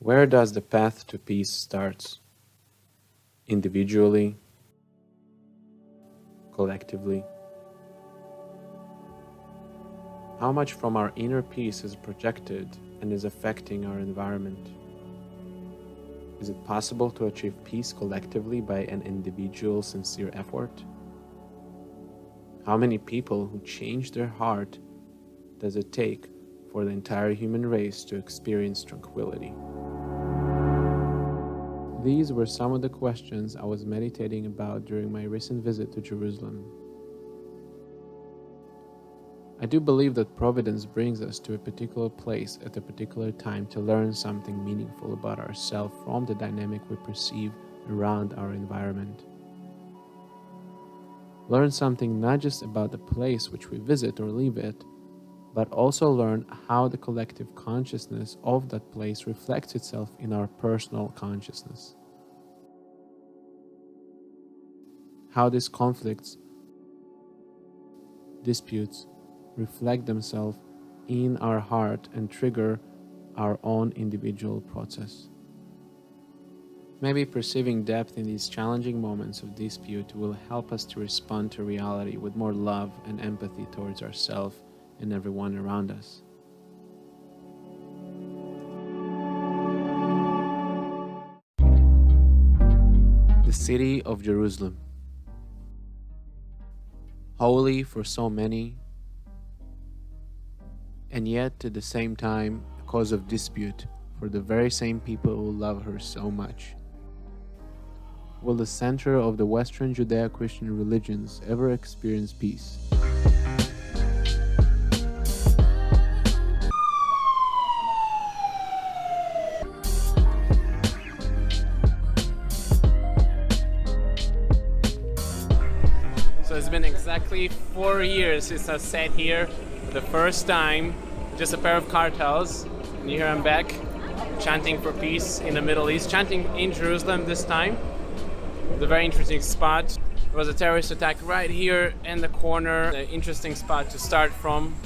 Where does the path to peace start? Individually, collectively? How much from our inner peace is projected and is affecting our environment? Is it possible to achieve peace collectively by an individual sincere effort? How many people who change their heart does it take for the entire human race to experience tranquility? These were some of the questions I was meditating about during my recent visit to Jerusalem. I do believe that Providence brings us to a particular place at a particular time to learn something meaningful about ourselves from the dynamic we perceive around our environment. Learn something not just about the place which we visit or leave it, but also learn how the collective consciousness of that place reflects itself in our personal consciousness. How these conflicts, disputes, reflect themselves in our heart and trigger our own individual process. Maybe perceiving depth in these challenging moments of dispute will help us to respond to reality with more love and empathy towards ourselves and everyone around us. The city of Jerusalem. Holy for so many, and yet at the same time a cause of dispute for the very same people who love her so much. Will the center of the Western Judeo-Christian religions ever experience peace? So it's been exactly 4 years since I sat here for the first time, just a pair of cartels, and here I'm back, chanting for peace in the Middle East, chanting in Jerusalem this time. It's a very interesting spot. There was a terrorist attack right here in the corner, an interesting spot to start from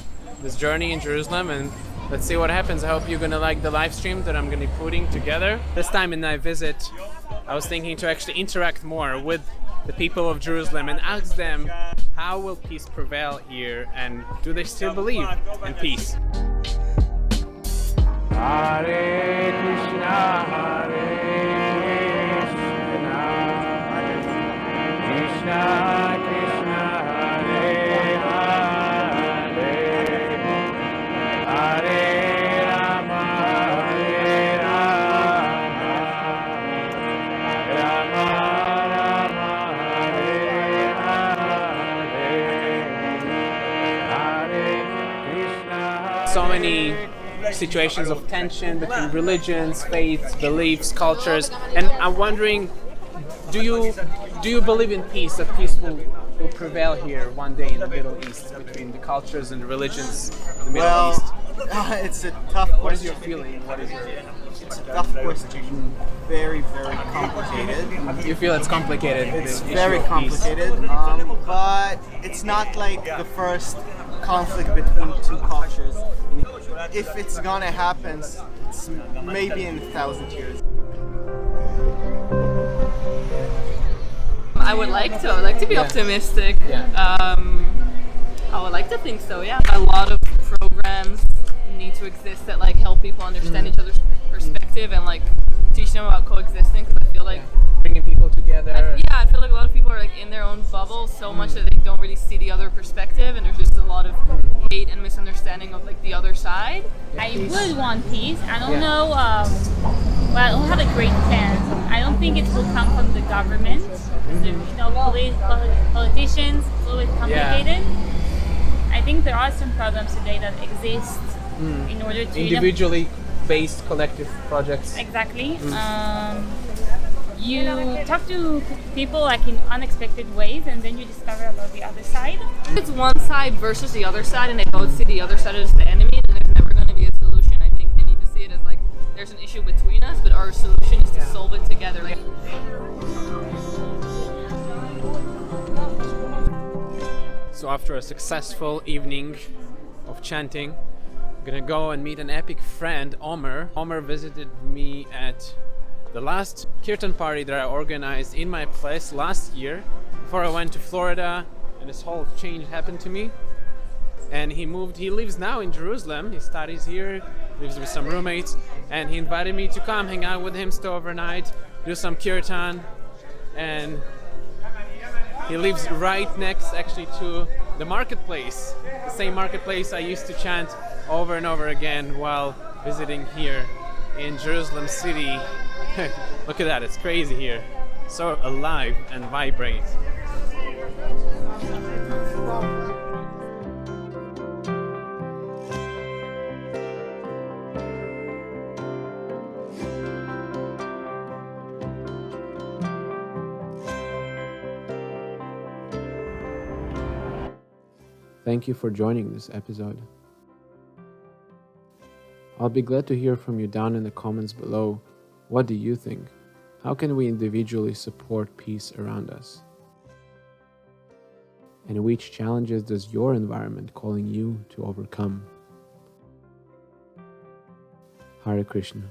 this journey in Jerusalem, and let's see what happens. I hope you're gonna like the live stream that I'm gonna be putting together. This time in my visit, I was thinking to actually interact more with the people of Jerusalem and ask them, how will peace prevail here, and do they still believe in peace? Hare Krishna, Hare Krishna, Krishna, Hare Hare, Hare Rama, Hare Rama, Rama Rama, Hare Hare, Hare Krishna. So many situations of tension between religions, faiths, beliefs, cultures, and I'm wondering, do you believe in peace, that peace will prevail here one day in the Middle East between the cultures and the religions in the Middle East? It's a tough question. What is your feeling? It's a tough question. Very, very complicated. You feel it's complicated? It's very complicated, but it's not like the first conflict between two cultures. If it's gonna happen, it's maybe in 1,000 years. I would like to be optimistic. Yeah. I would like to think so, yeah. A lot of programs need to exist that like help people understand each other's perspective and like teach them about coexisting, because I feel like bringing people together. I feel like a lot of people are like in their own bubble so much that they don't really see the other perspective, and there's just a lot of hate and misunderstanding of like the other side. I would want peace. I don't know. Well, I don't have a great plan. I don't think it will come from the government. Politicians, it's always complicated. I think there are some problems today that exist in order to individually based collective projects. Exactly. You talk to people like in unexpected ways, and then you discover about the other side. If it's one side versus the other side, and they both see the other side as the enemy, then there's never going to be a solution. I think they need to see it as like there's an issue between us, but our solution is to solve it together. Like, so after a successful evening of chanting, I'm gonna go and meet an epic friend, Omer. Omer visited me at the last kirtan party that I organized in my place last year before I went to Florida, and this whole change happened to me. And he lives now in Jerusalem. He studies here, lives with some roommates, and he invited me to come hang out with him, stay overnight, do some kirtan. And he lives right next actually to the marketplace, the same marketplace I used to chant over and over again while visiting here in Jerusalem city. Look at that, it's crazy here. So alive and vibrate. Thank you for joining this episode. I'll be glad to hear from you down in the comments below. What do you think? How can we individually support peace around us? And which challenges does your environment calling you to overcome? Hare Krishna.